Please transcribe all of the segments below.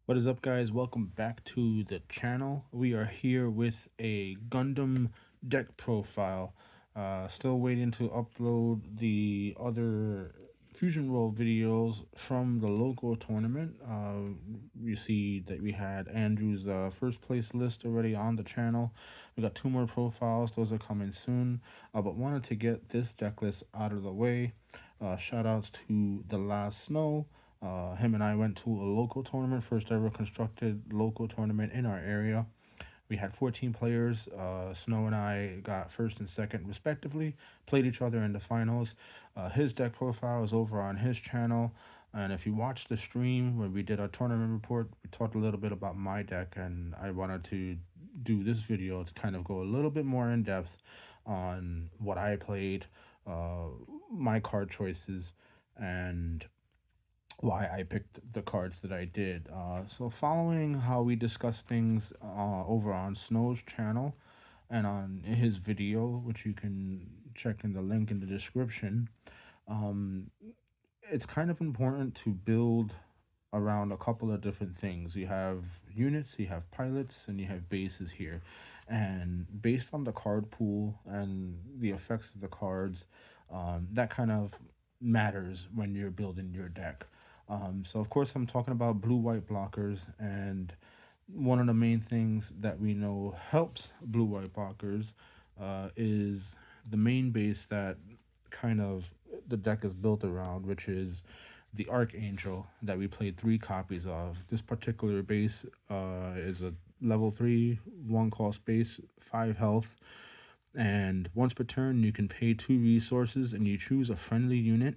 What is up, guys? Welcome back to the channel. We are here with a Gundam deck profile. Still waiting to upload the other Fusion Roll videos from the local tournament. You see that we had Andrew's first place list already on the channel. We got two more profiles. Those are coming soon. But wanted to get this deck list out of the way. Shout outs to The Last Snow. Him and I went to a local tournament, first ever constructed local tournament in our area. We had 14 players. Snow and I got first and second, respectively, played each other in the finals. His deck profile is over on his channel. And if you watched the stream when we did our tournament report, we talked a little bit about my deck, and I wanted to do this video to kind of go a little bit more in depth on what I played, uh, my card choices, and why I picked the cards that I did. So, following how we discuss things over on Snow's channel and on his video, which you can check in the link in the description, um, it's kind of important to build around a couple of different things. You have units, you have pilots, and you have bases here. And based on the card pool and the effects of the cards, that kind of matters when you're building your deck. So, of course, I'm talking about blue white blockers, and one of the main things that we know helps blue white blockers is the main base that kind of the deck is built around, which is the Archangel that we played three copies of. This particular base is a level 3, 1 cost base, 5 health, and once per turn you can pay 2 resources and you choose a friendly unit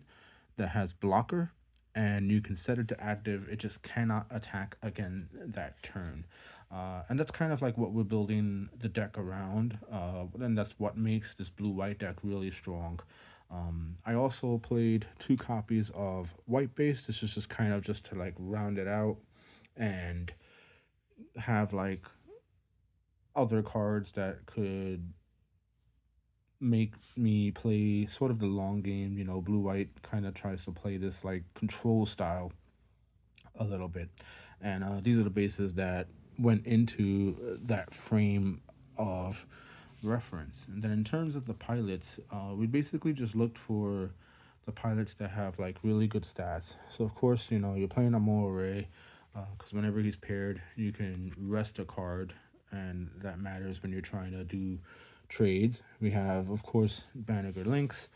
that has blocker, and you can set it to active. It just cannot attack again that turn. And that's kind of like what we're building the deck around. And that's what makes this blue white deck really strong. I also played 2 copies of white base. This is just kind of just to like round it out and have like other cards that could make me play sort of the long game. You know, blue white kind of tries to play this like control style a little bit, and these are the bases that went into that frame of reference. And then in terms of the pilots, we basically just looked for the pilots that have like really good stats. So of course, you know, you're playing a Moray, because whenever he's paired, you can rest a card, and that matters when you're trying to do trades. We have, of course, Banneker Links.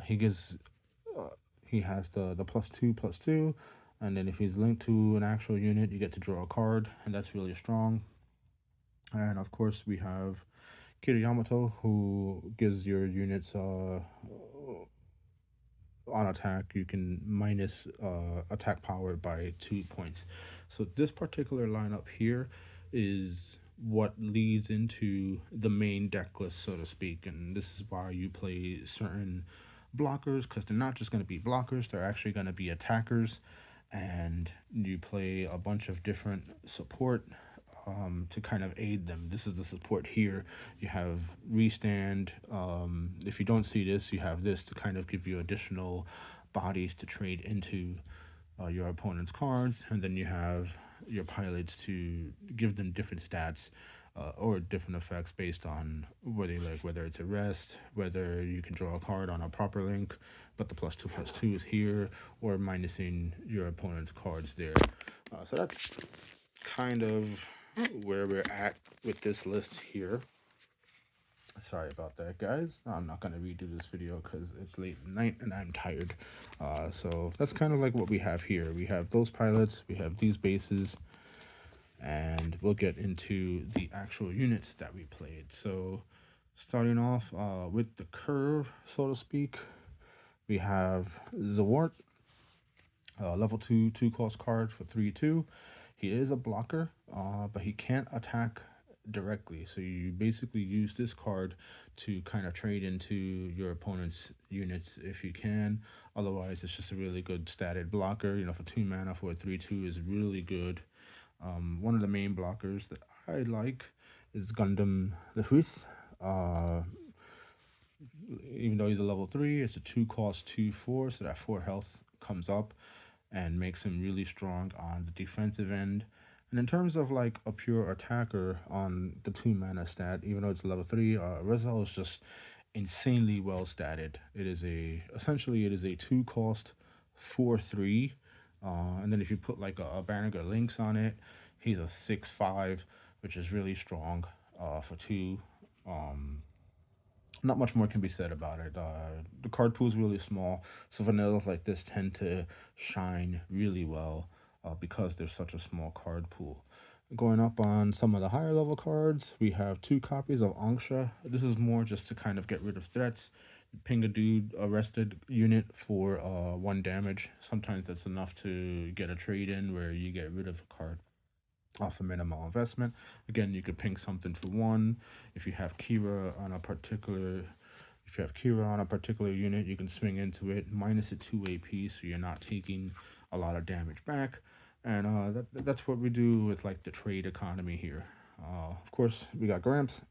He gives, he has the +2/+2, and then if he's linked to an actual unit, you get to draw a card, and that's really strong. And of course, we have Kiriyamato, who gives your units on attack, you can minus attack power by 2 points. So this particular lineup here is what leads into the main deck list, so to speak. And this is why you play certain blockers, because they're not just going to be blockers, they're actually going to be attackers. And you play a bunch of different support to kind of aid them. This is the support here. You have restand. If you don't see this, you have this to kind of give you additional bodies to trade into your opponent's cards, and then you have your pilots to give them different stats or different effects based on whether it's a rest, whether you can draw a card on a proper link, but the +2/+2 is here, or minusing your opponent's cards there. So that's kind of where we're at with this list here. Sorry about that, guys. I'm not going to redo this video because it's late at night and I'm tired. So that's kind of like what we have here. We have those pilots, we have these bases, and we'll get into the actual units that we played. So starting off with the curve, so to speak, we have Zawart, level 2, 2 cost card for 3/2. He is a blocker, but he can't attack directly. So you basically use this card to kind of trade into your opponent's units if you can. Otherwise, it's just a really good statted blocker. You know, for 2 mana for a 3/2 is really good. One of the main blockers that I like is Gundam the Fifth. Even though he's a level 3, it's a 2 cost 2/4, so that 4 health comes up and makes him really strong on the defensive end. And in terms of like a pure attacker on the 2 mana stat, even though it's level 3, Rizal is just insanely well statted. It is a essentially it is a 2 cost 4/3, and then if you put like a Banneker Lynx on it, he's a 6/5, which is really strong for 2. Um, Not much more can be said about it. The card pool is really small, so vanillas like this tend to shine really well because there's such a small card pool. Going up on some of the higher level cards, we have 2 copies of Angsha. This is more just to kind of get rid of threats. Ping a dude arrested unit for 1 damage. Sometimes that's enough to get a trade in where you get rid of a card off a minimal investment. Again, you could ping something for 1. If you have Kira on a particular if you have Kira on a particular unit, you can swing into it, minus a 2 AP, so you're not taking a lot of damage back. And that's what we do with like the trade economy here. Of course, we got Gramps,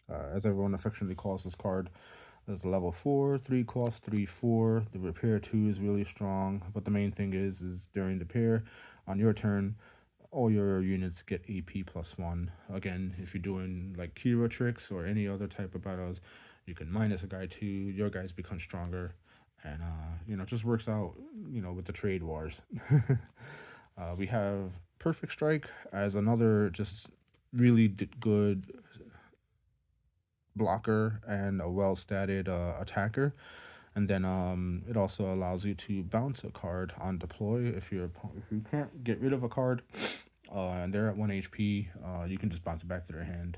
as everyone affectionately calls this card. It's level 4, 3 cost, 3/4. The repair 2 is really strong, but the main thing is during the pair, on your turn, all your units get AP +1. Again, if you're doing like Kira tricks or any other type of battles, you can minus a guy too. Your guys become stronger, and it just works out. With the trade wars. We have Perfect Strike as another just really good blocker and a well statted attacker. And then it also allows you to bounce a card on deploy if you can't get rid of a card and they're at 1 HP, you can just bounce it back to their hand.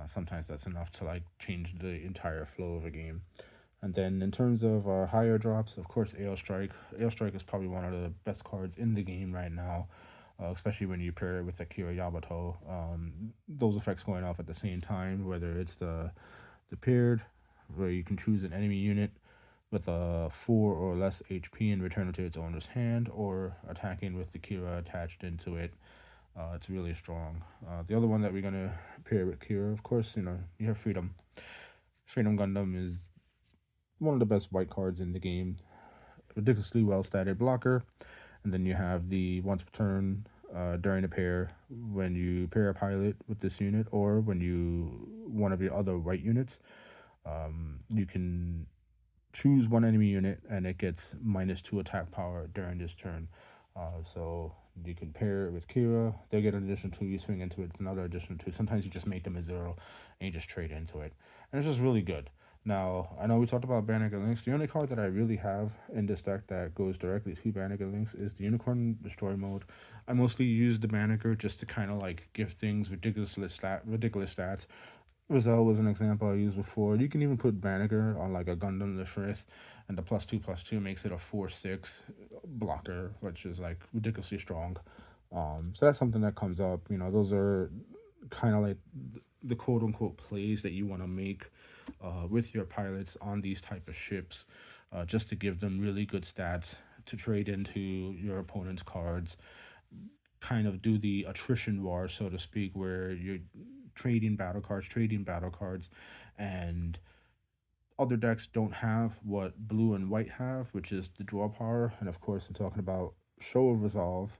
Sometimes that's enough to like change the entire flow of a game. And then in terms of higher drops, of course, Ale Strike. Ale Strike is probably one of the best cards in the game right now, especially when you pair it with Akira Yamato. Those effects going off at the same time, whether it's the paired, where you can choose an enemy unit with a 4 or less HP and return it to its owner's hand, or attacking with the Kira attached into it. It's really strong. The other one that we're gonna pair with Kira, of course, you have Freedom. Freedom Gundam is one of the best white cards in the game. Ridiculously well statted blocker, and then you have the once per turn during a pair when you pair a pilot with this unit, or when you one of your other white units, you can choose one enemy unit and it gets -2 attack power during this turn. So you can pair it with Kira. They get an addition 2. You swing into it. It's another addition 2. Sometimes you just make them a 0 and you just trade into it. And it's just really good. Now, I know we talked about Banneker Links. The only card that I really have in this deck that goes directly to Banneker Links is the Unicorn Destroy mode. I mostly use the Banneker just to kind of like give things ridiculous stats. Rizal was an example I used before. You can even put Banneker on like a Gundam the Frith, and the +2/+2 makes it a 4/6 blocker, which is like ridiculously strong. So that's something that comes up. Those are kind of like the quote unquote plays that you want to make with your pilots on these type of ships, just to give them really good stats to trade into your opponent's cards. Kind of do the attrition war, so to speak, where you're trading battle cards, and other decks don't have what blue and white have, which is the draw power. And of course, I'm talking about Show of Resolve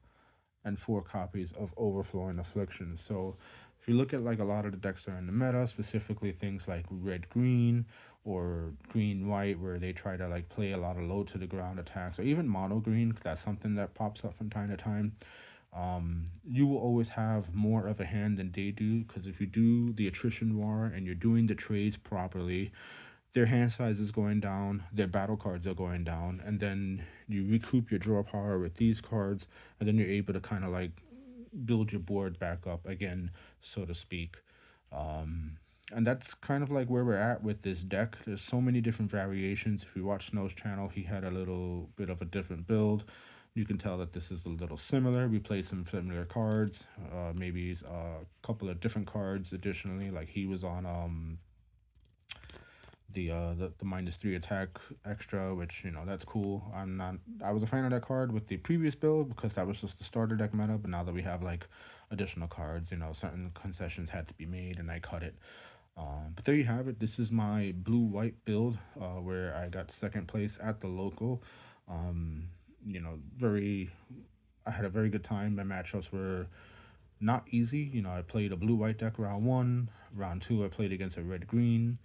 and 4 copies of Overflowing Affliction. So if you look at like a lot of the decks that are in the meta, specifically things like red green or green white, where they try to like play a lot of low to the ground attacks, or even mono green, that's something that pops up from time to time. You will always have more of a hand than they do, because if you do the attrition war and you're doing the trades properly, their hand size is going down, their battle cards are going down, and then you recoup your draw power with these cards, and then you're able to kind of like build your board back up again, so to speak. And that's kind of like where we're at with this deck. There's so many different variations. If you watch Snow's channel, he had a little bit of a different build. You can tell that this is a little similar. We played some similar cards, maybe a couple of different cards additionally. Like he was on the -3 attack extra, which that's cool. I was a fan of that card with the previous build because that was just the starter deck meta, but now that we have like additional cards, certain concessions had to be made and I cut it. But there you have it. This is my blue-white build, where I got second place at the local. Um, very, I had a very good time. My matchups were not easy. You know, I played a blue white deck round one. Round two, I played against a red green.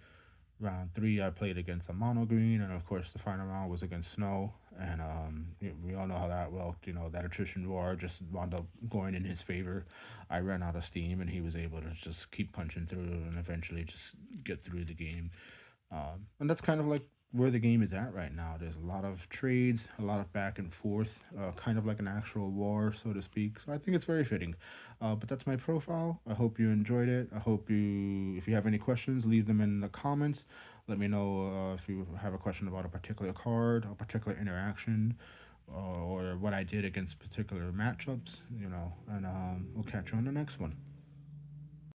Round three, I played against a mono green, and of course, the final round was against snow. And we all know how that worked. You know, that attrition war just wound up going in his favor. I ran out of steam, and he was able to just keep punching through and eventually just get through the game. And that's kind of like where the game is at right now. There's a lot of trades, a lot of back and forth, kind of like an actual war, so to speak. So I think it's very fitting. But that's my profile. I hope you enjoyed it. I hope you, if you have any questions, leave them in the comments. Let me know if you have a question about a particular card, a particular interaction, or what I did against particular matchups, you know, and we'll catch you on the next one.